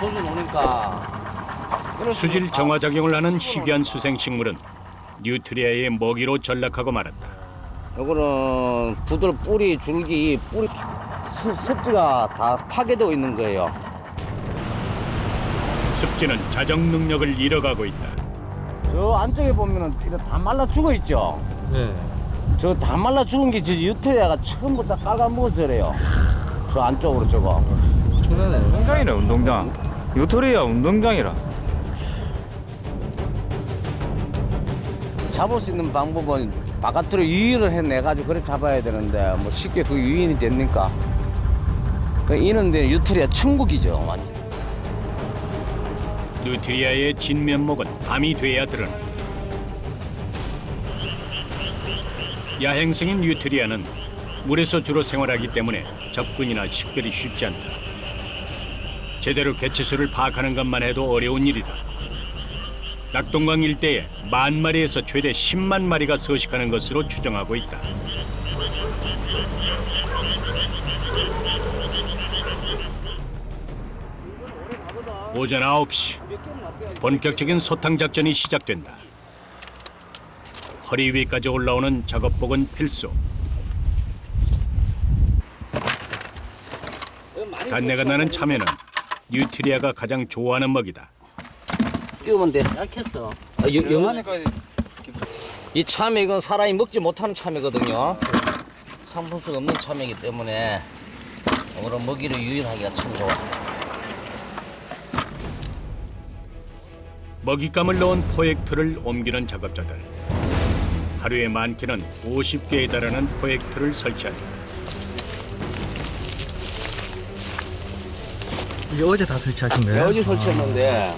조져 놓으니까 수질 정화작용을 하는 희귀한 수생식물은 뉴트리아의 먹이로 전락하고 말았다. 요거는 부들 뿌리 줄기 뿌리 습지가 다 파괴되어 있는 거예요. 습지는 자정 능력을 잃어가고 있다. 저 안쪽에 보면은 이거 다 말라 죽어 있죠. 네. 저 다 말라 죽은 게 저 유태리아가 처음부터 깔아먹어서 저래요. 저 안쪽으로 저거. 운동장이네, 운동장. 유토리아 운동장이라. 잡을 수 있는 방법은 바깥으로 유인을 해내가지고 그래 잡아야 되는데 뭐 쉽게 그 유인이 됩니까? 그 이는데 유태리아 천국이죠. 완전. 뉴트리아의 진면목은 밤이 돼야 드러난다. 야행성인 뉴트리아는 물에서 주로 생활하기 때문에 접근이나 식별이 쉽지 않다. 제대로 개체수를 파악하는 것만 해도 어려운 일이다. 낙동강 일대에 10,000마리에서 최대 10만 마리가 서식하는 것으로 추정하고 있다. 오전 9시 본격적인 소탕 작전이 시작된다. 허리 위까지 올라오는 작업복은 필수. 단내가 나는 참외는 뉴트리아가 가장 좋아하는 먹이다. 끼우면 돼. 약했어. 이 참외 이건 사람이 먹지 못하는 참외거든요. 상품성 없는 참외이기 때문에 오늘은 먹이를 유인하기가 참 좋아. 먹잇감을 넣은 포획틀을 옮기는 작업자들. 하루에 많게는 50개에 달하는 포획틀을 설치한다. 이게 어제 다 설치하신 거예요? 어제 설치했는데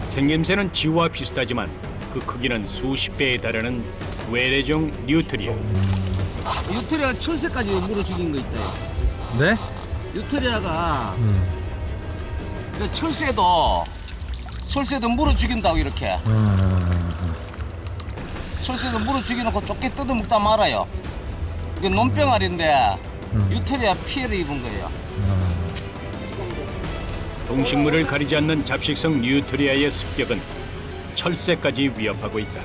생김새는 지우와 비슷하지만 그 크기는 수십 배에 달하는 외래종 뉴트리아. 유태리아가 철새까지 물어 죽인 거 있다. 네? 유태리아가 그 철새도 물어 죽인다고 이렇게. 철새도 물어 죽여놓고 좁게 뜯어 먹다 말아요. 이게 논병아리인데 유태리아 피해를 입은 거예요. 동식물을 가리지 않는 잡식성 뉴트리아의 습격은 철새까지 위협하고 있다.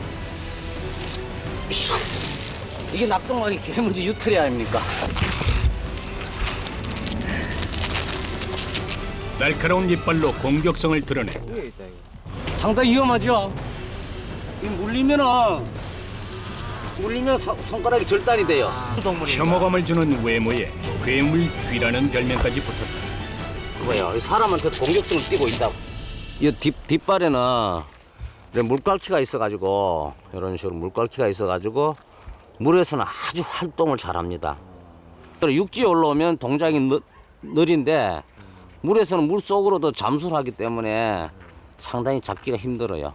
이게 낙동강의 괴물지 유태리아입니까? 날카로운 이빨로 공격성을 드러낸다. 상당히 위험하죠. 이 물리면 손가락이 절단이 돼요. 혐오감을 주는 외모에 괴물쥐라는 별명까지 붙었다. 그거요. 사람한테 공격성을 띠고 있다고. 이 뒷발에는 물갈퀴가 있어가지고 이런 식으로 물갈퀴가 있어가지고 물에서는 아주 활동을 잘합니다. 육지에 올라오면 동작이 느린데 물에서는 물 속으로도 잠수를 하기 때문에 상당히 잡기가 힘들어요.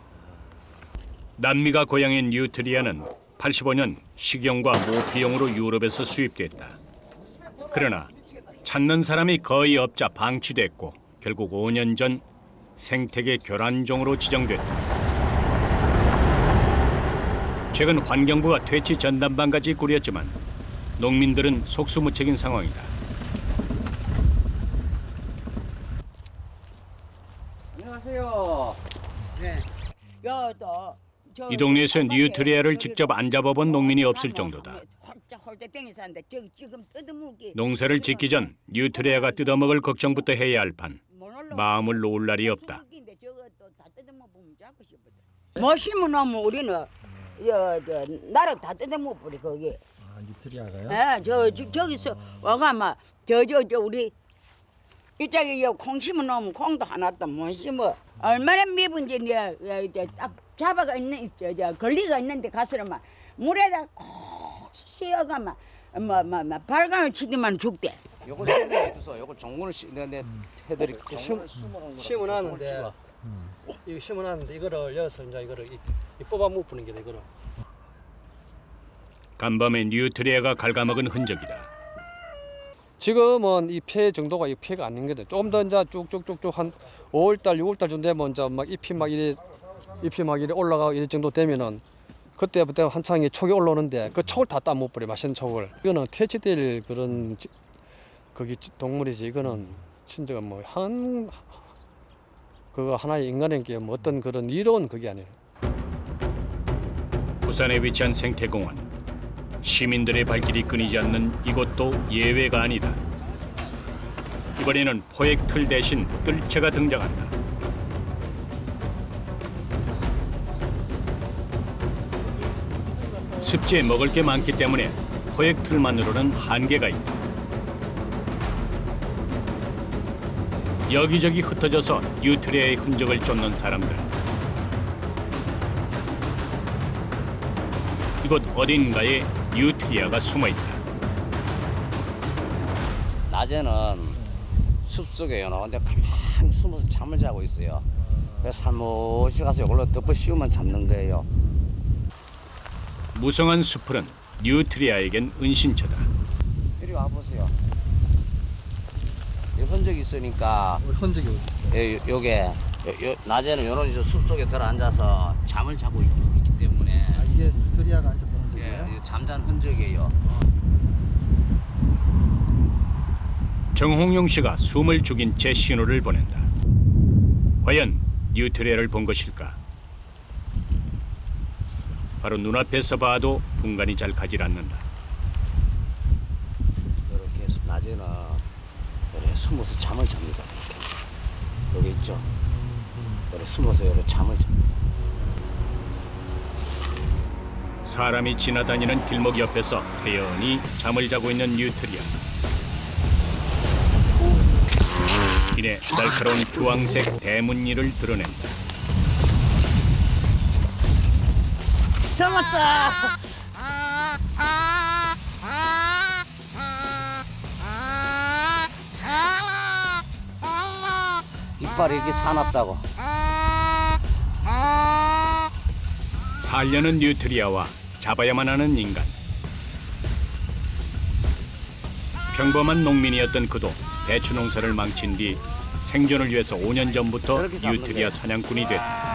남미가 고향인 뉴트리아는 85년 식용과 모피용으로 유럽에서 수입됐다. 그러나 찾는 사람이 거의 없자 방치됐고 결국 5년 전 생태계 교란종으로 지정됐다. 최근 환경부가 퇴치 전담반까지 꾸렸지만 농민들은 속수무책인 상황이다. 안녕하세요. 네. 이 동네에서 뉴트리아를 직접 안 잡아본 농민이 없을 정도다. 농사를 짓기 전 뉴트리아가 뜯어먹을 걱정부터 해야 할 판. 마음을 놓을 날이 없다. 뭐 심어놓으면 우리는 나를 다 뜯어먹어버리 거기. 아, 뉴트리아가요? 예, 저기서 와가 막 우리 이쪽에 콩 심어놓으면 콩도 하나도 못 심어. 얼마나 미분지 딱 잡아가 있는 걸리가 있는데 가서는 막 물에다 콕 씌어가 막 발광을 치더만 죽대. 요걸 심어놔서 요걸 종문을 해드릴게요. 심어놨는데 이거 심어놨는데 이거를 여기서 이제 이거를 뽑아 못 부는 게 이거를. 간밤에 뉴트리아가 갉아먹은 흔적이다. 지금은 이 폐 정도가 이 폐가 아닌 거죠. 조금 더 이제 쭉쭉쭉쭉 한 5월달, 6월달 정도 되면 이제 막 잎이 막 이래 올라가고 이럴 정도 되면은 그때부터 한창 촉이 올라오는데 그 촉을 다 따 못 버려. 맛있는 촉을. 이거는 퇴치될 그런 거기 동물이지 이거는 진짜가 뭐 한 그거 하나의 인간에게 뭐 어떤 그런 이로운 그게 아니에요. 부산에 위치한 생태공원. 시민들의 발길이 끊이지 않는 이곳도 예외가 아니다. 이번에는 포획 틀 대신 뜰채가 등장한다. 습지에 먹을 게 많기 때문에 포획 틀만으로는 한계가 있다. 여기저기 흩어져서 뉴트리아의 흔적을 쫓는 사람들. 이곳 어딘가에 뉴트리아가 숨어 있다. 낮에는 숲속에 근데 가만히 숨어서 잠을 자고 있어요. 그래서 살못이 가서 이걸로 덮어 씌우면 잡는 거예요. 무성한 수풀은 뉴트리아에겐 은신처다. 이리 와보세요. 이 흔적이 있으니까 흔적이 어디? 요게 낮에는 이런 숲속에 들어앉아서 잠을 자고 있기 때문에 아, 이게 뉴트리아가 앉았던 흔적이에요? 이 잠잔 흔적이에요. 정홍용 씨가 숨을 죽인 채 신호를 보낸다. 과연 뉴트리아를 본 것일까? 바로 눈앞에서 봐도 분간이 잘 가질 않는다. 이렇게 해서 낮에는 이렇게 숨어서 잠을 잡니다. 이렇게. 여기 있죠. 이렇게 숨어서 이렇게 잠을 잡니다. 사람이 지나다니는 길목 옆에서 태연히 잠을 자고 있는 뉴트리아. 이내 날카로운 주황색 대문니를 드러낸다. 잡았다. 이빨이 이렇게 사납다고. 살려는 뉴트리아와 잡아야만 하는 인간. 평범한 농민이었던 그도 배추 농사를 망친 뒤 생존을 위해서 5년 전부터 그렇게 잡는 뉴트리아 거예요. 사냥꾼이 됐다.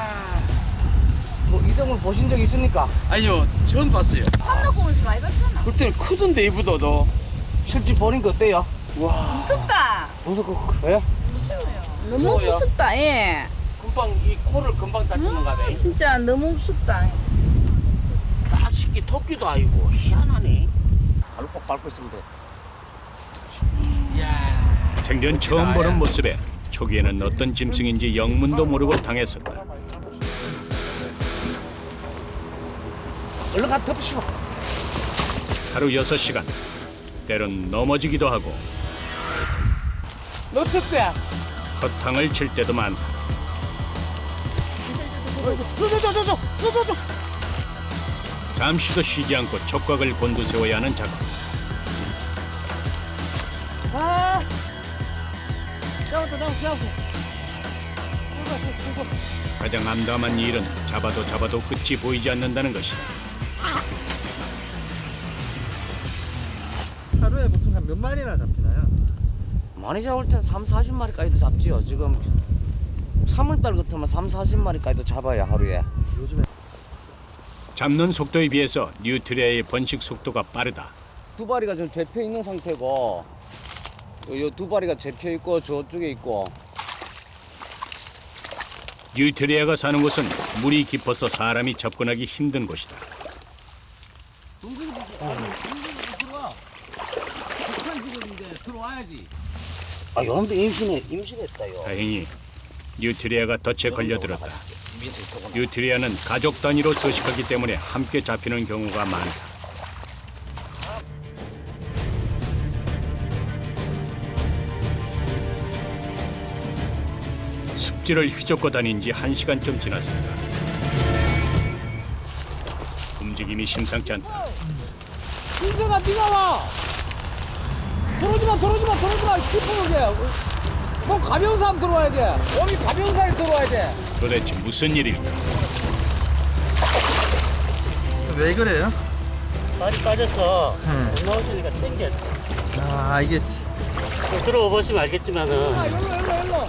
뭐 이동을 보신 적 있습니까? 아니요, 처음 봤어요. 참놓고 오지 많이 봤잖아. 그때 크던데 이보다도. 실제 보니까 어때요? 무섭다. 무섭고 왜? 너무 무서워요? 무섭다. 예. 금방 이 코를 금방 다치는가 봐. 진짜 너무 무섭다. 딱 쉽게 토끼도 아니고 희한하네. 발로 꼭 밟고 있으면 돼. 이야. 생전 처음 보는 모습에 초기에는 어떤 짐승인지 영문도 모르고 당했었다. 얼른 가 덮으시고. 하루 6시간. 때론 넘어지기도 하고 놓쳤어요. 허탕을 칠 때도 많다. 잠시도 쉬지 않고 촉각을 곤두세워야 하는 작업. 가장 암담한 일은 잡아도 끝이 보이지 않는다는 것이다. 하루에 보통 한 몇 마리나 잡히나요? 많이 잡을 땐 3, 40마리까지도 잡지요. 지금 3월달 같으면 3, 40마리까지도 잡아요 하루에. 요즘에 잡는 속도에 비해서 뉴트리아의 번식 속도가 빠르다. 두 마리가 좀 접혀 있는 상태고, 요 두 마리가 접혀 있고 저쪽에 있고. 뉴트리아가 사는 곳은 물이 깊어서 사람이 접근하기 힘든 곳이다. 아, 요놈도 임신했다요. 다행히 뉴트리아가 덫에 걸려들었다. 뉴트리아는 가족 단위로 서식하기 때문에 함께 잡히는 경우가 많다. 습지를 휘젓고 다닌 지 1시간쯤 지났습니다. 움직임이 심상치 않다. 인생아, 네가 와. 들어오지 마. 깊은 너 가벼운 사람 들어와야 돼. 여기 가벼운 사람이 들어와야 돼. 도대체 무슨 일일까? 왜 그래요? 발이 빠져서 네. 나오시니까 땡겨. 아 이게 또 들어와 보시면 알겠지만은 일로.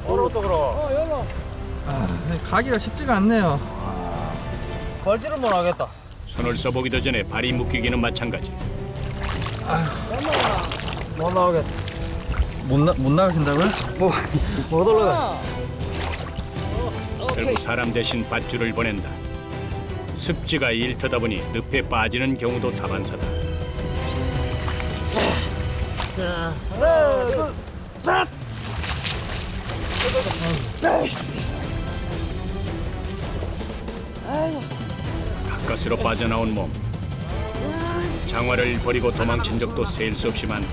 오로 또 그러. 일로. 가기가 쉽지가 않네요. 걸지를 못하겠다. 손을 써보기도 전에 발이 묶이기는 마찬가지. 못 나오겠다. 못 나가신다고요? 못 올라가. 결국 사람 대신 밧줄을 보낸다. 습지가 일터다 보니 늪에 빠지는 경우도 다반사다. 자, 하나, 둘, 셋. 가까스로 빠져나온 몸. 장화를 버리고 도망친 적도 셀 수 없이 많다.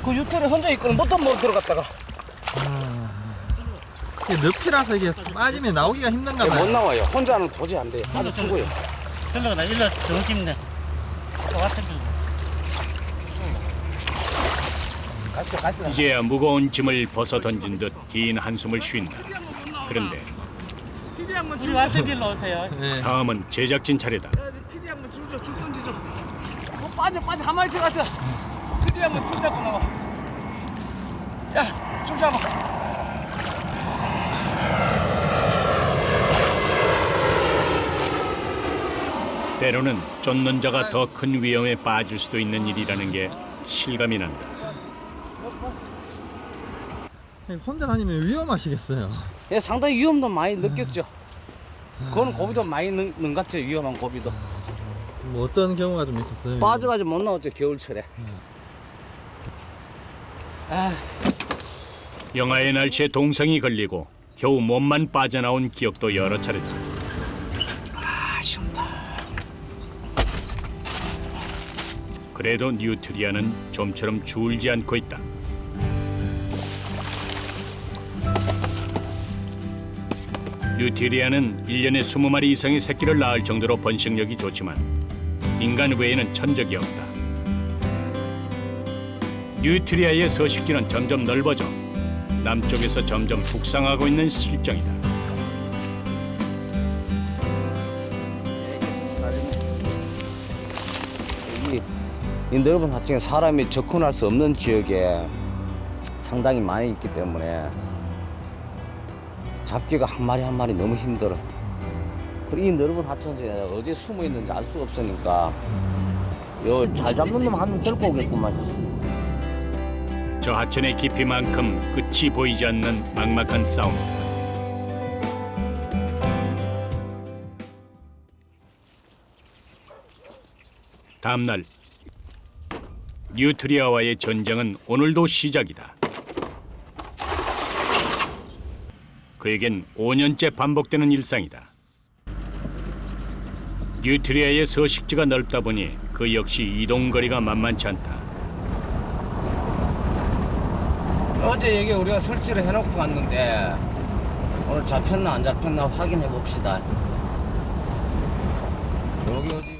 그 유턴에 혼자 있고는 못 들어갔다가 이게 늪이라서 이게 빠지면 나오기가 힘든가 봐요. 못 나와요. 혼자는 도저히 안 돼요. 빠져 죽어요. 흘러가 나 일러 정 깊네. 똑같은 거. 이제야 무거운 짐을 벗어 던진 듯 긴 한숨을 쉰다. 그런데 우리 왔을 길로 오세요. 네. 다음은 제작진 차례다. 빠져 가만히 들어갔어. 드디어 한번 줄 잡고 나와. 야, 줄 잡아. 때로는 쫓는 자가 더 큰 위험에 빠질 수도 있는 일이라는 게 실감이 난다. 혼자 다니면 위험하시겠어요. 예, 상당히 위험도 많이 느꼈죠. 그거는 고비도 많이 능갔죠. 위험한 고비도. 뭐 어떤 경우가 좀 있었어요? 빠져가지고 못 나왔죠. 겨울철에. 영하의 날씨에 동상이 걸리고 겨우 몸만 빠져나온 기억도 여러 차례다. 아쉽다. 그래도 뉴트리아는 좀처럼 줄지 않고 있다. 뉴트리아는 1년에 20마리 이상의 새끼를 낳을 정도로 번식력이 좋지만 인간 외에는 천적이 없다. 뉴트리아의 서식지는 점점 넓어져 남쪽에서 점점 북상하고 있는 실정이다. 이 넓은 하층에 사람이 접근할 수 없는 지역에 상당히 많이 있기 때문에 잡기가 한 마리 한 마리 너무 힘들어. 그리고 이 넓은 하천에 어디 숨어 있는지 알 수 없으니까 요 잘 잡는 놈 한 놈 데리고 오겠구만. 저 하천의 깊이만큼 끝이 보이지 않는 막막한 싸움이다. 다음 날 뉴트리아와의 전쟁은 오늘도 시작이다. 그에겐 5년째 반복되는 일상이다. 뉴트리아의 서식지가 넓다 보니 그 역시 이동거리가 만만치 않다. 어제 여기 우리가 설치를 해놓고 갔는데 오늘 잡혔나 안 잡혔나 확인해 봅시다. 여기 어디?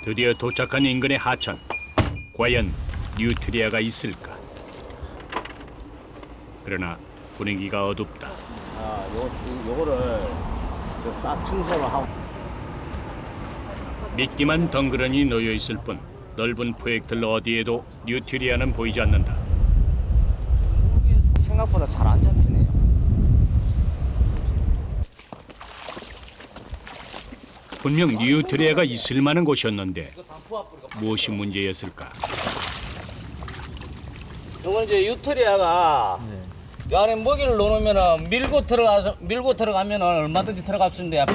드디어 도착한 인근의 하천. 과연 뉴트리아가 있을까? 그러나 분위기가 어둡다. 요거를 싹 청소를 하고. 미끼만 덩그러니 놓여 있을 뿐 넓은 포획틀 어디에도 뉴트리아는 보이지 않는다. 생각보다 잘 안 잡히네요. 분명 뉴트리아가 있을 만한 곳이었는데 무엇이 문제였을까? 이건 이제 뉴트리아가 이 안에 먹이를 넣으면 밀고 들어가면 얼마든지 들어갈 수 있는데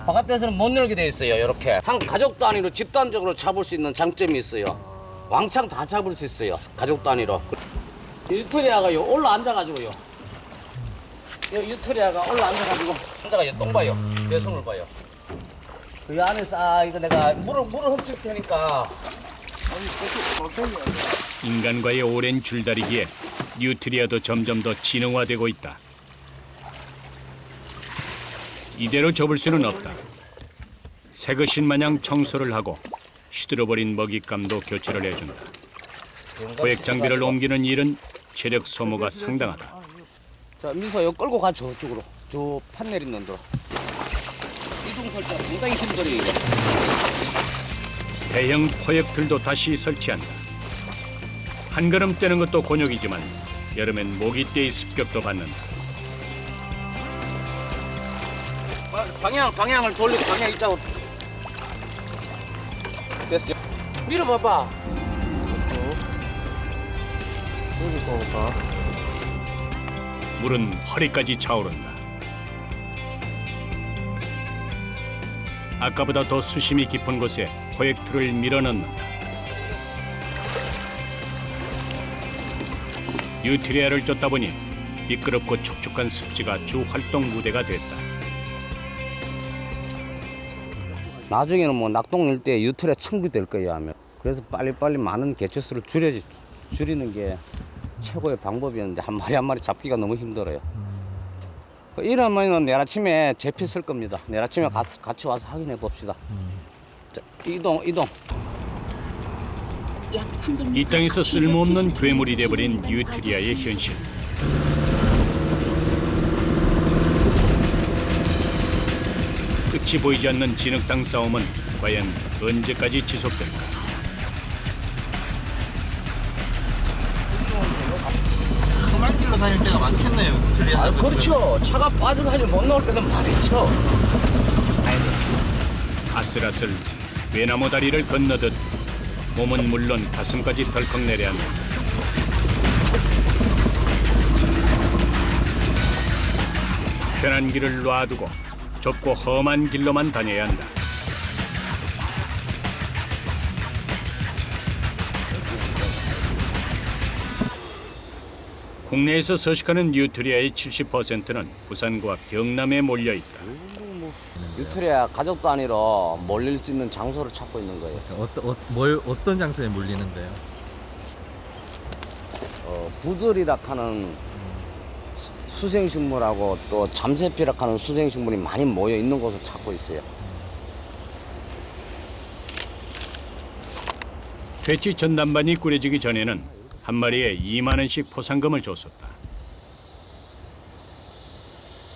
바깥에서는 못 열게 돼 있어요. 이렇게 한 가족 단위로 집단적으로 잡을 수 있는 장점이 있어요. 왕창 다 잡을 수 있어요. 가족 단위로. 뉴트리아가 올라 앉아가지고요. 뉴트리아가 올라 앉아가지고 똥 봐요. 배송을 봐요. 그 안에 싹 이거 내가 물을 훔칠 테니까. 인간과의 오랜 줄다리기에 뉴트리아도 점점 더 진흥화되고 있다. 이대로 접을 수는 없다. 새것인 마냥 청소를 하고 시들어버린 먹잇감도 교체를 해준다. 포획 장비를 옮기는 일은 체력 소모가 상당하다. 자, 민서 이거 끌고 가 저쪽으로. 저 판 내리는 데로. 이동 설정 상당히 힘들어요, 이거. 대형 포획틀도 다시 설치한다. 한 걸음 떼는 것도 곤욕이지만 여름엔 모기떼의 습격도 받는다. 방향을 돌리고 방향 있자고. 됐어. 밀어봐봐. 물은 허리까지 차오른다. 아까보다 더 수심이 깊은 곳에 포획틀을 밀어넣는다. 뉴트리아를 쫓다 보니 미끄럽고 축축한 습지가 주 활동 무대가 됐다. 나중에는 뭐 낙동 일대 유틀에 청구될 거야 하면. 그래서 빨리빨리 많은 개체수를 줄이는 게 최고의 방법이었는데 한 마리 한 마리 잡기가 너무 힘들어요. 이러면은 내일 아침에 잡혔을 겁니다. 내일 아침에 같이 와서 확인해 봅시다. 자, 이동. 이 땅에서 쓸모없는 괴물이 돼버린 뉴트리아의 현실. 끝이 보이지 않는 진흙탕 싸움은 과연 언제까지 지속될까? 험한 길로 다닐 때가 많겠네요. 아, 그렇죠. 차가 빠져가지고 못 나올 때는 많죠. 아슬아슬 외나무 다리를 건너듯 몸은 물론 가슴까지 덜컥 내려앉는다. 편한 길을 놔두고 좁고 험한 길로만 다녀야 한다. 국내에서 서식하는 뉴트리아의 70%는 부산과 경남에 몰려 있다. 뉴트리아 가족 단위로 몰릴 수 있는 장소를 찾고 있는 거예요. 어떤 장소에 몰리는데요? 부들이라 하는 수생식물하고 또 잠새피라 하는 수생식물이 많이 모여 있는 곳을 찾고 있어요. 퇴치 전담반이 꾸려지기 전에는 한 마리에 2만 원씩 포상금을 줬었다.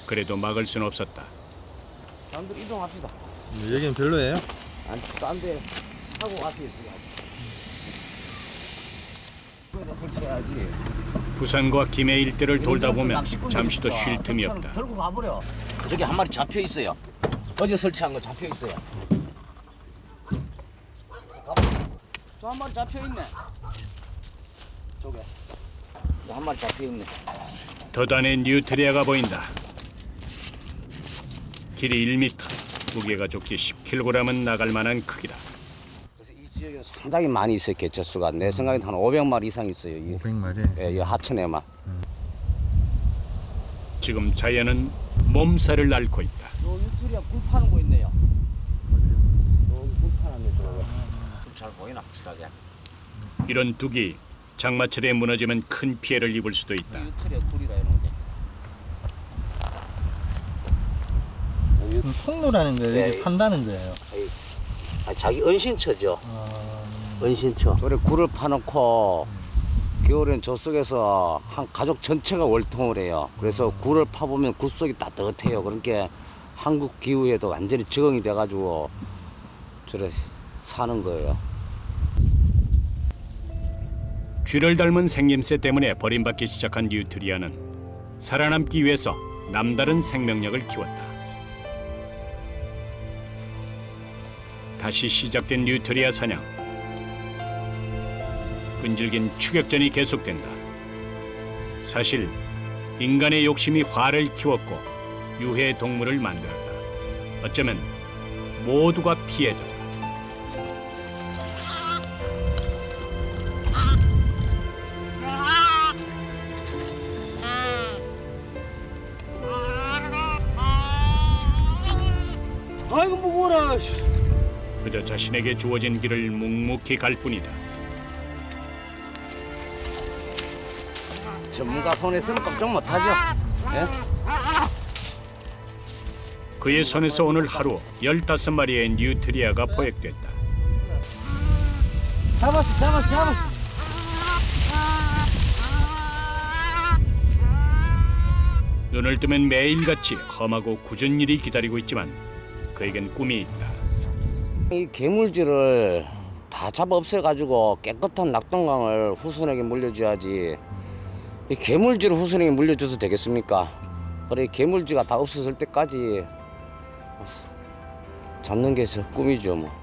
그래도 막을 수는 없었다. 사람들 이동합시다. 여기는 별로예요? 아니, 딴 데 타고 가세요. 여기다 설치해야지. 부산과 김해 일대를 돌다 보면 잠시도 쉴 틈이 없다. 들고 가버려. 저기 한 마리 잡혀 있어요. 어제 설치한 거 잡혀 있어요. 저 한 마리 잡혀 있네. 저게. 한 마리 잡혀 있네. 더단의 뉴트리아가 보인다. 길이 1m, 무게가 좋게 10kg은 나갈 만한 크기다. 그래서 이 지역에는 상당히 많이 있어요. 개체수가. 내 생각에는 한 500마리 이상 있어요. 500마리? 예, 이 하천에만. 지금 자연은 몸살을 앓고 있다. 요 유트리아 굴 파는 거 있네요. 여기 굴 파는 데 저거. 잘 보이나 확실하게. 이런 둑이 장마철에 무너지면 큰 피해를 입을 수도 있다. 유트리아 굴이라 이런 거. 통로라는 거예요? 네. 여기 판다는 거예요? 자기 은신처죠. 은신처. 저래 굴을 파놓고 겨울엔 저 속에서 한 가족 전체가 월통을 해요. 그래서 굴을 파보면 굴 속이 따뜻해요. 그러니까 한국 기후에도 완전히 적응이 돼가지고 저래 사는 거예요. 쥐를 닮은 생김새 때문에 버림받기 시작한 뉴트리아는 살아남기 위해서 남다른 생명력을 키웠다. 다시 시작된 뉴트리아 사냥. 끈질긴 추격전이 계속된다. 사실 인간의 욕심이 화를 키웠고 유해 동물을 만들었다. 어쩌면 모두가 피해자다. 아이고 무거워라. 그저 자신에게 주어진 길을 묵묵히 갈 뿐이다. 전문가 손에서는 걱정 못하죠. 예? 그의 손에서 오늘 하루 15마리의 뉴트리아가 포획됐다. 잡았어. 눈을 뜨면 매일같이 험하고 굳은 일이 기다리고 있지만 그에겐 꿈이 있다. 이 괴물질을 다 잡아 없애가지고 깨끗한 낙동강을 후순에게 물려줘야지. 이 괴물질을 후순에게 물려줘도 되겠습니까? 그래, 괴물질가 다 없어질 때까지 잡는 게 저 꿈이죠, 뭐.